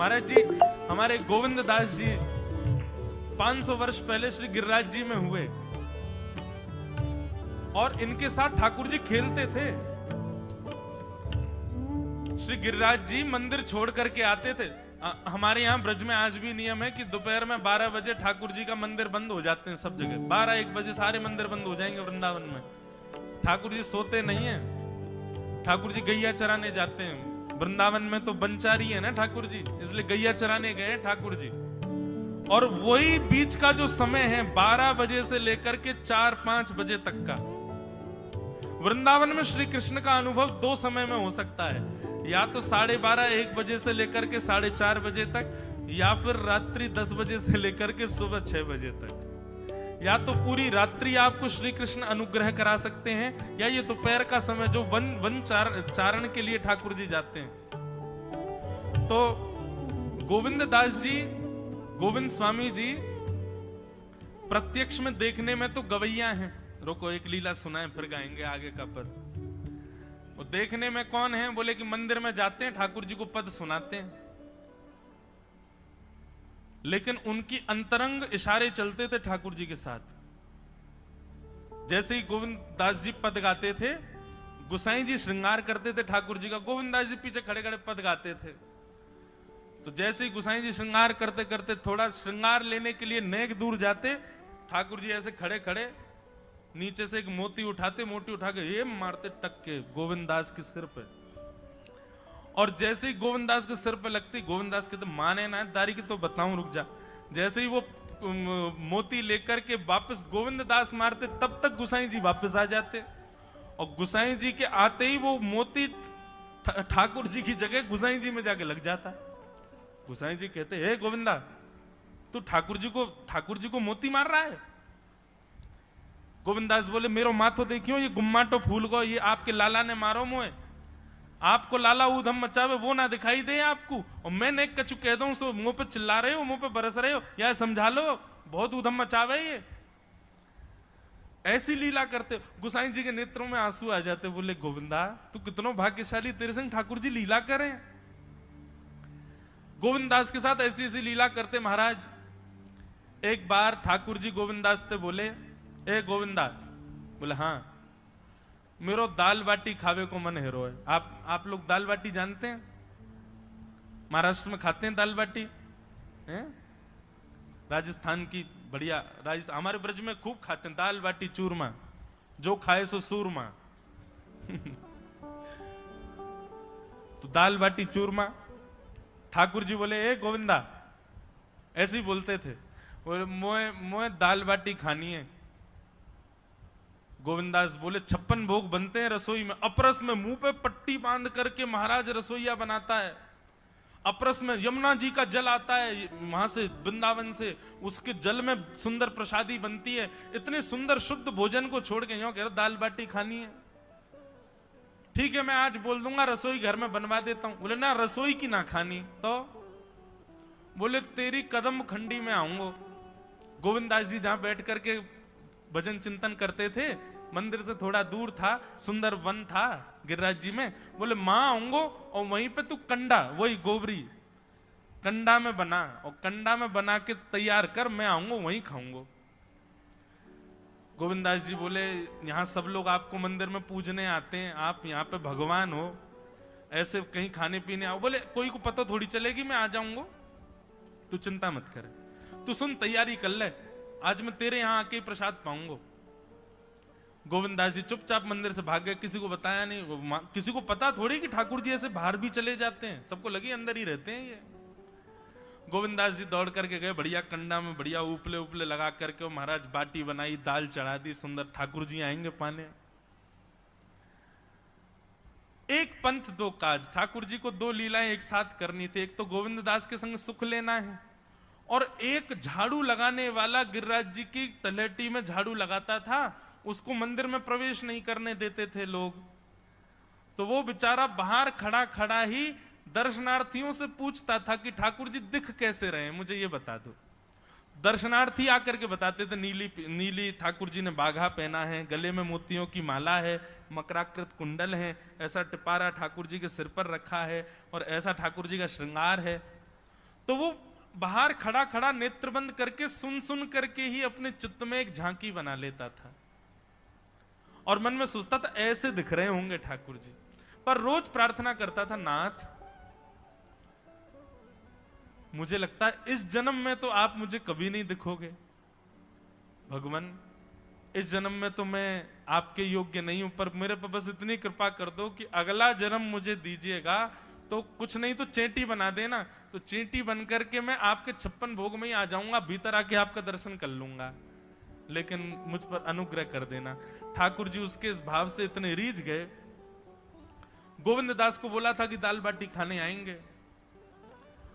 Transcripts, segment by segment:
महाराज जी, हमारे गोविंद दास जी 500 वर्ष पहले श्री गिरिराज जी में हुए और इनके साथ ठाकुर जी खेलते थे। श्री गिरिराज जी मंदिर छोड़ करके आते थे। हमारे यहाँ ब्रज में आज भी नियम है कि दोपहर में 12 बजे ठाकुर जी का मंदिर बंद हो जाते हैं सब जगह। 12-1 बजे सारे मंदिर बंद हो जाएंगे वृंदावन में। ठाकुर जी सोते नहीं है, ठाकुर जी गैया चराने जाते हैं। वृंदावन में तो बनचारी है ना ठाकुर जी, इसलिए गैया चराने गए ठाकुर जी। और वही बीच का जो समय है 12 बजे से लेकर के 4-5 बजे तक का, वृंदावन में श्री कृष्ण का अनुभव 2 समय में हो सकता है, या तो 12:30-1 बजे से लेकर के 4:30 बजे तक, या फिर रात्रि 10 बजे से लेकर के सुबह 6 बजे तक। या तो पूरी रात्रि आपको श्री कृष्ण अनुग्रह करा सकते हैं, या ये दोपहर का समय जो वन चारण के लिए ठाकुर जी जाते हैं। तो गोविंद दास जी, गोविंद स्वामी जी प्रत्यक्ष में देखने में तो गवैया हैं। रोको, एक लीला सुनाए फिर गाएंगे आगे का पद। वो देखने में कौन है? बोले कि मंदिर में जाते हैं, ठाकुर जी को पद सुनाते हैं, लेकिन उनकी अंतरंग इशारे चलते थे ठाकुर जी के साथ। जैसे ही गोविंद दास जी पद गाते थे, गुसाई जी श्रृंगार करते थे ठाकुर जी का, गोविंद दास जी पीछे खड़े खड़े पद गाते थे। तो जैसे ही गुसाई जी श्रृंगार करते करते थोड़ा श्रृंगार लेने के लिए नेक दूर जाते, ठाकुर जी ऐसे खड़े खड़े नीचे से एक मोती उठाते, मोती उठा के ये मारते टक के गोविंद दास के सिर पे। और जैसे ही गोविंद दास के सिर पे लगती, गोविंद दास कहते माने ना दारी की तो बताऊं, रुक जा। जैसे ही वो मोती लेकर के वापस गोविंद दास मारते, तब तक गुसाई जी वापस आ जाते। और गुसाई जी के आते ही वो मोती ठाकुर जी की जगह गुसाई जी में जाके लग जाता। गुसाई जी कहते, हे गोविंदा, तू ठाकुर जी को मोती मार रहा है? गोविंद दास बोले, मेरो माथो देखियो, ये गुम्माटो फूल गो, ये आपके लाला ने मारो मोए। आपको लाला ऊधम मचावे वो ना दिखाई दे आपको, और मैं नेक कछु कह दूं सो मुंह पे चिल्ला रहे हो, मुंह पे बरस रहे हो, या समझा लो बहुत ऊधम मचावे ये। ऐसी लीला करते। गुसाई जी के नेत्रों में आंसू आ जाते। बोले, गोविंदा तू कितनो भाग्यशाली, तेरे संग ठाकुर जी लीला करें। गोविंद दास के साथ ऐसी ऐसी लीला करते महाराज। एक बार ठाकुर जी गोविंद दास से बोले, ए गोविंदा, बोले हाँ, मेरो दाल बाटी खावे को मन हेरो है। आप लोग दाल बाटी जानते हैं? महाराष्ट्र में खाते हैं दाल बाटी हैं? राजस्थान की बढ़िया, राजस्थान हमारे ब्रज में खूब खाते हैं दाल बाटी चूरमा, जो खाए सो सूरमा। तो दाल बाटी चूरमा। ठाकुर जी बोले, ए गोविंदा, ऐसे ही बोलते थे, बोले मोए दाल बाटी खानी है। गोविंदास बोले, 56 भोग बनते हैं रसोई में। अपरस में मुंह पे पट्टी बांध करके महाराज रसोईया बनाता है। अपरस में यमुना जी का जल आता है वहां से, वृंदावन से, उसके जल में सुंदर प्रसादी बनती है। इतने सुंदर शुद्ध भोजन को छोड़ के यूं कह रहे दाल बाटी खानी है। ठीक है, मैं आज बोल दूंगा रसोई घर में बनवा देता हूं। बोले, ना रसोई की ना खानी तो? बोले, तेरी कदम खंडी में आऊंगा। गोविंदास जी जहां बैठ करके भजन चिंतन करते थे, मंदिर से थोड़ा दूर था, सुंदर वन था गिरिराज जी में। बोले, मां आऊंगो और वहीं पे तू कंडा, वही गोबरी कंडा में बना, और कंडा में बना के तैयार कर, मैं आऊंगा वहीं खाऊंगा। गोविंदास जी बोले, यहां सब लोग आपको मंदिर में पूजने आते हैं, आप यहाँ पे भगवान हो, ऐसे कहीं खाने पीने आओ। बोले, कोई को पता थोड़ी चलेगी, मैं आ जाऊंगा, तू चिंता मत कर, तू सुन तैयारी कर ले, आज मैं तेरे यहां आके प्रसाद पाऊंगा। गोविंदास जी चुपचाप मंदिर से भाग गए, किसी को बताया नहीं। किसी को पता थोड़ी कि ठाकुर जी ऐसे बाहर भी चले जाते हैं, सबको लगी अंदर ही रहते हैं ये। गोविंदास जी दौड़ करके गए, बढ़िया कंडा में बढ़िया उपले उपले लगा करके महाराज बाटी बनाई, दाल चढ़ा दी, सुंदर। ठाकुर जी आएंगे पाने। एक पंथ दो काज, ठाकुर जी को 2 लीलाएं एक साथ करनी थी। एक तो गोविंद दास के संग सुख लेना है, और एक झाड़ू लगाने वाला गिरिराज जी की तलहटी में झाड़ू लगाता था, उसको मंदिर में प्रवेश नहीं करने देते थे लोग। तो वो बेचारा बाहर खड़ा खड़ा ही दर्शनार्थियों से पूछता था कि ठाकुर जी दिख कैसे रहे, मुझे ये बता दो। दर्शनार्थी आकर के बताते थे, नीली ठाकुर जी ने बाघा पहना है, गले में मोतियों की माला है, मकराकृत कुंडल है, ऐसा टिपारा ठाकुर जी के सिर पर रखा है, और ऐसा ठाकुर जी का श्रृंगार है। तो वो बाहर खड़ा खड़ा नेत्र बंद करके सुन सुन करके ही अपने चित्त में एक झांकी बना लेता था और मन में सोचता था ऐसे दिख रहे होंगे ठाकुर जी। पर रोज प्रार्थना करता था, नाथ मुझे लगता है इस जन्म में तो आप मुझे कभी नहीं दिखोगे, भगवान इस जन्म में तो मैं आपके योग्य नहीं हूं, पर मेरे पर बस इतनी कृपा कर दो कि अगला जन्म मुझे दीजिएगा तो कुछ नहीं तो चेंटी बना देना, तो चेंटी बन करके मैं आपके 56 भोग में ही आ जाऊंगा, भीतर आके आपका दर्शन कर लूंगा, लेकिन मुझ पर अनुग्रह कर देना। ठाकुर जी उसके इस भाव से इतने रीझ गए। गोविंद दास को बोला था कि दाल बाटी खाने आएंगे,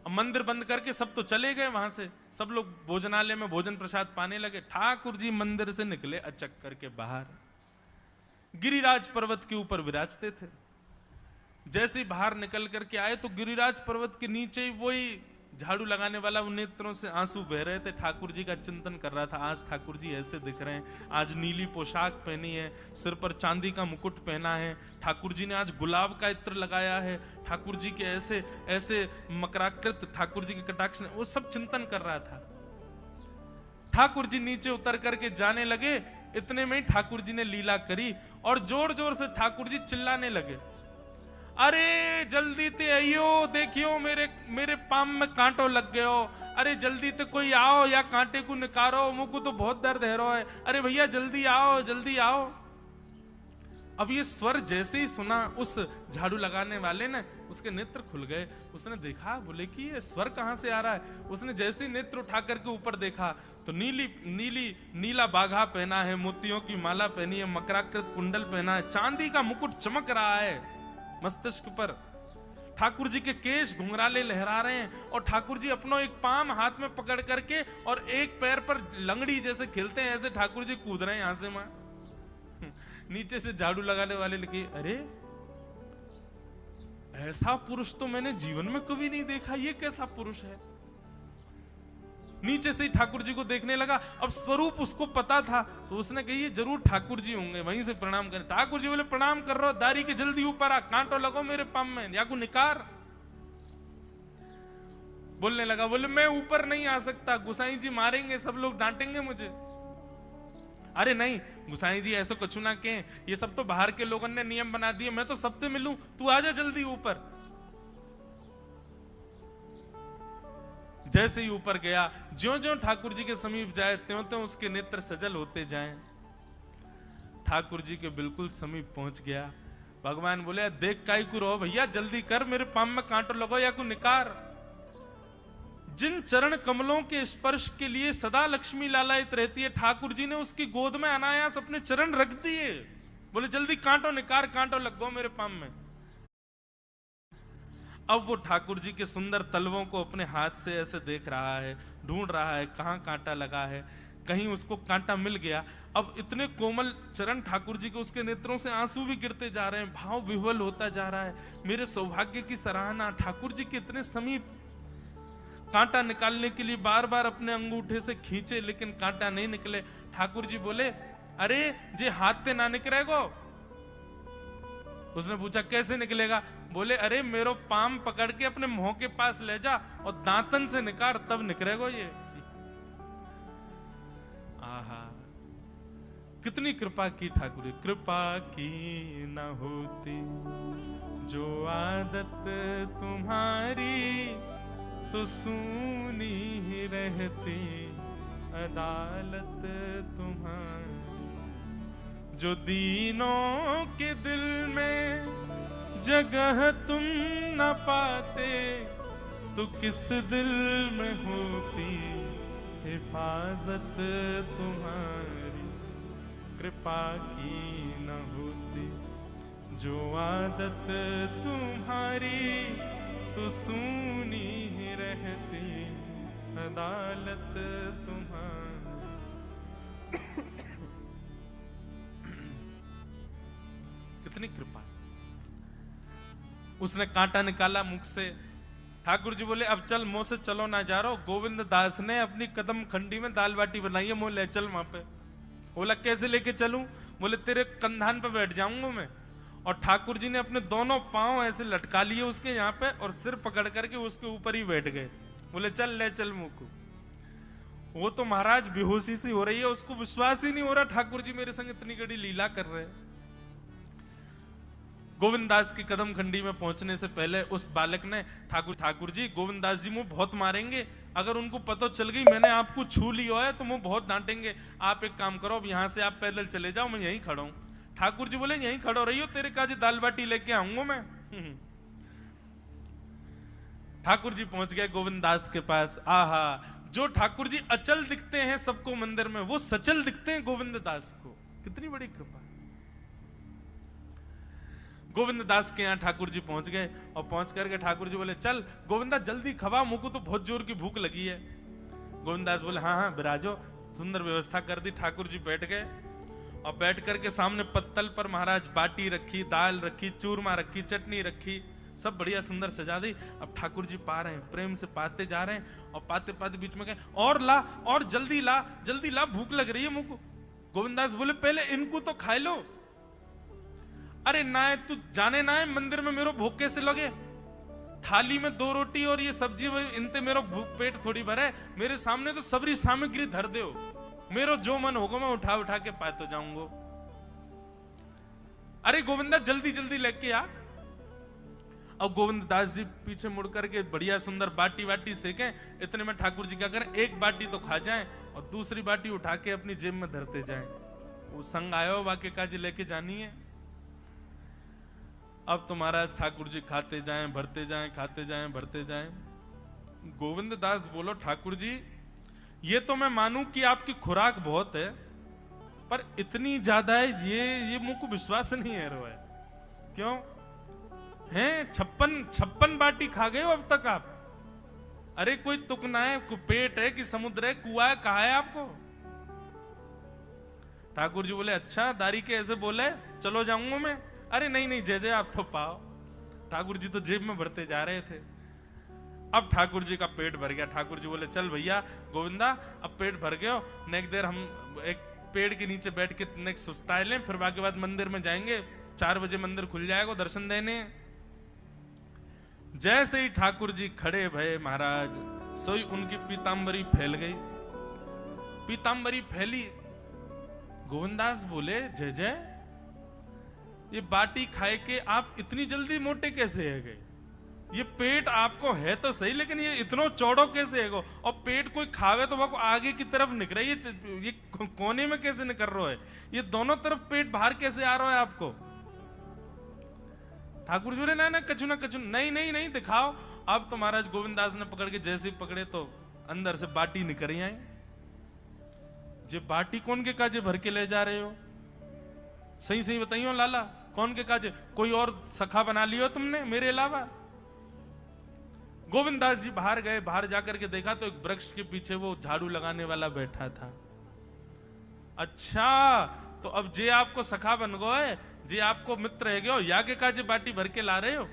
अब मंदिर बंद करके सब तो चले गए वहां से, सब लोग भोजनालय में भोजन प्रसाद पाने लगे। ठाकुर जी मंदिर से निकले अचक करके बाहर, गिरिराज पर्वत के ऊपर विराजते थे। जैसे ही बाहर निकल करके आए तो गिरिराज पर्वत के नीचे ही वही झाड़ू लगाने वाला उन नेत्रों से आंसू बह रहे थे। ठाकुर जी का चिंतन कर रहा था, आज ठाकुर जी ऐसे दिख रहे हैं, आज नीली पोशाक पहनी है, सिर पर चांदी का मुकुट पहना है, ठाकुर जी ने आज गुलाब का इत्र लगाया है, ठाकुर जी के ऐसे ऐसे मकराकृत ठाकुर जी के कटाक्ष, वो सब चिंतन कर रहा था। ठाकुर जी नीचे उतर करके जाने लगे, इतने में ही ठाकुर जी ने लीला करी और जोर जोर से ठाकुर जी चिल्लाने लगे, अरे जल्दी ते आइयो, देखियो मेरे पाम में कांटो लग गयो, अरे जल्दी ते कोई आओ या कांटे को निकारो, मुझको तो बहुत दर्द है रो है, अरे भैया जल्दी आओ जल्दी आओ। अब ये स्वर जैसे ही सुना उस झाड़ू लगाने वाले ने, उसके नेत्र खुल गए, उसने देखा, बोले कि ये स्वर कहां से आ रहा है। उसने जैसे ही नेत्र उठा करके ऊपर देखा तो नीला बाघा पहना है, मोतियों की माला पहनी है, मकराकृत कुंडल पहना है, चांदी का मुकुट चमक रहा है मस्तिष्क पर, ठाकुर जी के केश घुंघराले लहरा रहे हैं और ठाकुर जी अपना एक पाम हाथ में पकड़ करके और एक पैर पर लंगड़ी जैसे खेलते हैं ऐसे ठाकुर जी कूद रहे हैं यहां से वहां। नीचे से झाड़ू लगाने वाले लिखे, अरे ऐसा पुरुष तो मैंने जीवन में कभी नहीं देखा, ये कैसा पुरुष है। नीचे से ही ठाकुर जी को देखने लगा। अब स्वरूप उसको पता था तो उसने कही ये जरूर ठाकुर जी होंगे, वहीं से प्रणाम करें। ठाकुर जी बोले प्रणाम कर रहा हूं, दारी के जल्दी ऊपर आ, कांटो लगो मेरे पाम में या को निकार। बोलने लगा, बोले मैं ऊपर नहीं आ सकता, गुसाई जी मारेंगे, सब लोग डांटेंगे मुझे। अरे नहीं गुसाई जी ऐसा कुछ ना कहें, ये सब तो बाहर के लोगों ने नियम बना दिए, मैं तो सबसे मिलूं, तू आजा जल्दी ऊपर। जैसे ही ऊपर गया, ज्यों-ज्यों ठाकुर जी के समीप जाए त्यों-त्यों उसके नेत्र सजल होते जाएं। ठाकुर जी के बिल्कुल समीप पहुंच गया। भगवान बोले, देख काई को रो भैया, जल्दी कर, मेरे पाम में कांटो लगो या को निकार। जिन चरण कमलों के स्पर्श के लिए सदा लक्ष्मी लालायित रहती है, ठाकुर जी ने उसकी गोद में अनायास अपने चरण रख दिए। बोले जल्दी कांटो निकार, कांटो लग गो मेरे पाम में। अब वो ठाकुर जी के सुंदर तलवों को अपने हाथ से ऐसे देख रहा है, ढूंढ रहा है कहां कांटा लगा है, कहीं उसको कांटा मिल गया। अब इतने कोमल चरण ठाकुर जी के, उसके नेत्रों से आंसू भी गिरते जा रहे हैं, भाव विह्वल होता जा रहा है। मेरे सौभाग्य की सराहना, ठाकुर जी के इतने समीप। कांटा निकालने के लिए बार बार अपने अंगूठे से खींचे लेकिन कांटा नहीं निकले। ठाकुर जी बोले, अरे जे हाथ पे ना निकलेगो। उसने पूछा कैसे निकलेगा? बोले अरे मेरो पाम पकड़ के अपने मुंह के पास ले जा और दांतन से निकाल, तब निकलेगो ये। आहा, कितनी कृपा की ठाकुर जी। कृपा की न होती जो आदत तुम्हारी, तो सूनी ही रहती अदालत तुम्हारी। जो दीनों के दिल में जगह तुम न पाते, तो किस दिल में होती हिफाजत तुम्हारी। कृपा की न होती जो आदत तुम्हारी, तो सूनी ही रहती अदालत तुम्हारी। कितनी कृपा। उसने कांटा निकाला मुख से। ठाकुर जी बोले अब चल, मुंह से चलो ना जा रहा। गोविंद दास ने अपनी कदम खंडी में दाल बाटी बनाई है, मुंह ले चल वहां पे। बोला कैसे लेके चलूं? बोले तेरे कंधान पे बैठ जाऊंगा मैं। और ठाकुर जी ने अपने दोनों पांव ऐसे लटका लिए उसके यहाँ पे और सिर पकड़ करके उसके ऊपर ही बैठ गए। बोले चल ले चल मुकु। वो तो महाराज बेहोशी सी हो रही है, उसको विश्वास ही नहीं हो रहा ठाकुर जी मेरे संग इतनी बड़ी लीला कर रहे हैं। गोविंद दास की कदम खंडी में पहुंचने से पहले उस बालक ने ठाकुर जी गोविंद दास जी मुझे बहुत मारेंगे, अगर उनको पता चल गई मैंने आपको छू लिया है तो मुझे बहुत डांटेंगे। आप एक काम करो, अब यहां से आप पैदल चले जाओ, मैं यहीं खड़ा हूं। ठाकुर जी बोले यहीं खड़ो रहियो, तेरे काजी दाल बाटी लेके आऊंगा मैं। ठाकुर जी पहुंच गए गोविंद दास के पास। आहा, जो ठाकुर जी अचल दिखते हैं सबको मंदिर में, वो सचल दिखते हैं गोविंद दास को। कितनी बड़ी कृपा। गोविंद दास के यहाँ ठाकुर जी पहुंच गए और पहुंच करके ठाकुर जी बोले चल गोविंदा जल्दी खवा, मुझको तो बहुत जोर की भूख लगी है। गोविंद दास बोले हाँ हाँ बिराजो। सुंदर व्यवस्था कर दी। ठाकुर जी बैठ गए और बैठ करके सामने पत्तल पर महाराज बाटी रखी, दाल रखी, चूरमा रखी, चटनी रखी, सब बढ़िया सुंदर सजा दी। अब ठाकुर जी पा रहे हैं, प्रेम से पाते जा रहे हैं और पाते पाते बीच में कहे और ला, और जल्दी ला, भूख लग रही है मुझको। गोविंद दास बोले पहले इनको तो खाए लो। अरे ना तू जाने ना है मंदिर में मेरो भूख कैसे लगे, थाली में 2 रोटी और ये सब्जी, इनते मेरो भूख पेट थोड़ी भरे, मेरे सामने तो सबरी सामग्री धर दो, मेरो जो मन होगा मैं उठा उठा के पाते जाऊंगा। अरे गोविंदा जल्दी जल्दी लेके आ। अब गोविंद दास जी पीछे मुड़ करके बढ़िया सुंदर बाटी वाटी सेके। इतने में ठाकुर जी क्या करें, एक बाटी तो खा जाएं और दूसरी बाटी उठा के अपनी जेब में धरते जाएं। वो संग आयो वाके काजी लेके जानी है। अब तुम्हारा ठाकुर जी खाते जाएं भरते जाएं, खाते जाएं भरते जाएं। गोविंद दास बोलो ठाकुर जी ये तो मैं मानूं कि आपकी खुराक बहुत है, पर इतनी ज्यादा है ये मुझको विश्वास नहीं है रो है। क्यों हैं 56 बाटी खा गए हो अब तक आप? अरे कोई तुक ना है, पेट है कि समुद्र है, कुआ है, कहा है आपको? ठाकुर जी बोले अच्छा दारी के ऐसे बोले, चलो जाऊंगा मैं। अरे नहीं नहीं जय जय आप तो पाओ। ठाकुर जी तो जेब में भरते जा रहे थे। अब ठाकुर जी का पेट भर गया। ठाकुर जी बोले चल भैया गोविंदा अब पेट भर गयो, नेक देर हम एक पेड़ के नीचे बैठ के नेक सुस्ताए लें, फिर बाकी बाद मंदिर में जाएंगे, 4 बजे मंदिर खुल जाएगा दर्शन देने। जैसे ही ठाकुर जी खड़े भये महाराज, सोई उनकी पीतांबरी फैल गई। पीतांबरी फैली। गोविंदास बोले जय जय ये बाटी खाए के आप इतनी जल्दी मोटे कैसे है गए? ये पेट आपको है तो सही, लेकिन ये इतना चौड़ो कैसे है गो? और पेट कोई खावे तो वो आगे की तरफ निकल रही है, ये कोने में कैसे निकल रहा है? ये दोनों तरफ पेट बाहर कैसे आ रहा है आपको? ठाकुर जी बोले ना कछु ना कछु, नहीं नहीं नहीं दिखाओ। अब तो महाराज गोविंदास ने पकड़ के जैसे पकड़े तो अंदर से बाटी निकल आई। जे बाटी कौन के काजे भर के ले जा रहे हो? सही सही बताइयो लाला, कौन के काजे? कोई और सखा बना लियो तुमने मेरे अलावा? गोविंदास जी बाहर गए, बाहर जाकर के देखा तो एक वृक्ष के पीछे वो झाड़ू लगाने वाला बैठा था। अच्छा तो अब जे आपको सखा बन गए, जे आपको मित्र है गयो, या के काजे बाटी भर के ला रहे हो?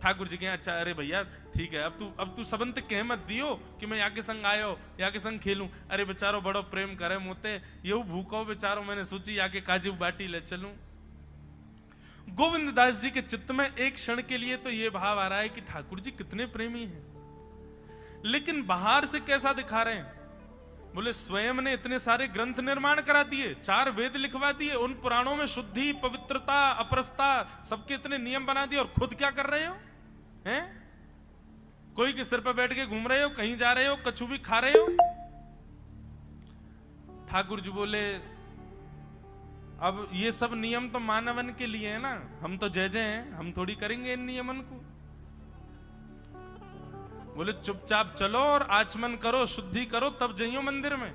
ठाकुर जी कहे अच्छा अरे भैया ठीक है, अब तू सबंत कह मत दियो कि मैं या के संग आयो, या के संग खेलूं। अरे बेचारो बड़ो प्रेम करे मोते, ये भूखो बेचारो, मैंने सोची या के काजे बाटी ले चलूं। गोविंद दास जी के चित्त में एक क्षण के लिए तो ये भाव आ रहा है कि ठाकुर जी कितने प्रेमी हैं, लेकिन बाहर से कैसा दिखा रहे हैं? बोले स्वयं ने इतने सारे ग्रंथ निर्माण करा दिए, 4 वेद लिखवा दिए, उन पुराणों में शुद्धि पवित्रता अपरसता सबके इतने नियम बना दिए, और खुद क्या कर रहे हो? हैं? कोई के सिर पर बैठ के घूम रहे हो, कहीं जा रहे हो, कछु भी खा रहे हो? ठाकुर जी बोले अब ये सब नियम तो मानवन के लिए है ना, हम तो जय जय हैं, हम थोड़ी करेंगे इन नियमन को। बोले चुपचाप चलो और आचमन करो, शुद्धि करो, तब जाइयो मंदिर में।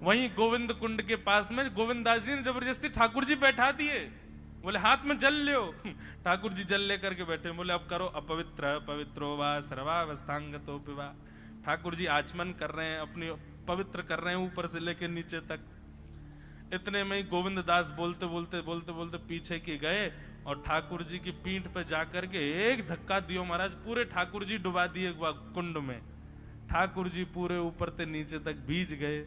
वहीं गोविंद कुंड के पास में गोविंद दास जी ने जबरदस्ती ठाकुर जी बैठा दिए। बोले हाथ में जल लो। ठाकुर जी जल लेकर के बैठे। बोले अब करो अपवित्र पवित्रो वा सर्वावस्थांगतो पिवा। ठाकुर जी आचमन कर रहे हैं, अपनी पवित्र कर रहे हैं ऊपर से लेकर नीचे तक। इतने में ही गोविंद दास बोलते बोलते पीछे के गए और ठाकुर जी की पीठ पे जाकर के एक धक्का दियो महाराज, पूरे ठाकुर जी डुबा दिए कुंड में। ठाकुर जी पूरे ऊपर से नीचे तक भीज गए।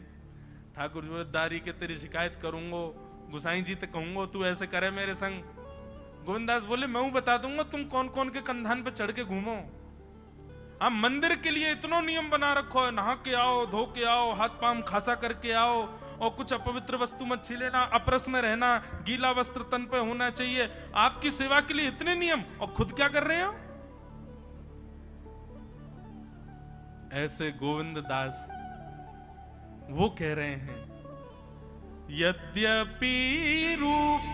ठाकुर जी बोले दारी के तेरी शिकायत करूंगो, गुसाई जी ते कहूंगो तू ऐसे करे मेरे संग। गोविंद दास बोले मैं बता दूंगा तुम कौन कौन के कंधान पे चढ़ के घूमो। आप मंदिर के लिए इतना नियम बना रखो है, नहा के आओ, धो के आओ, हाथ पांव खासा करके आओ, और कुछ अपवित्र वस्तु मत छीलेना, अपरस में रहना, गीला वस्त्र तन पे होना चाहिए। आपकी सेवा के लिए इतने नियम, और खुद क्या कर रहे हो? ऐसे गोविंद दास वो कह रहे हैं, यद्यपि रूप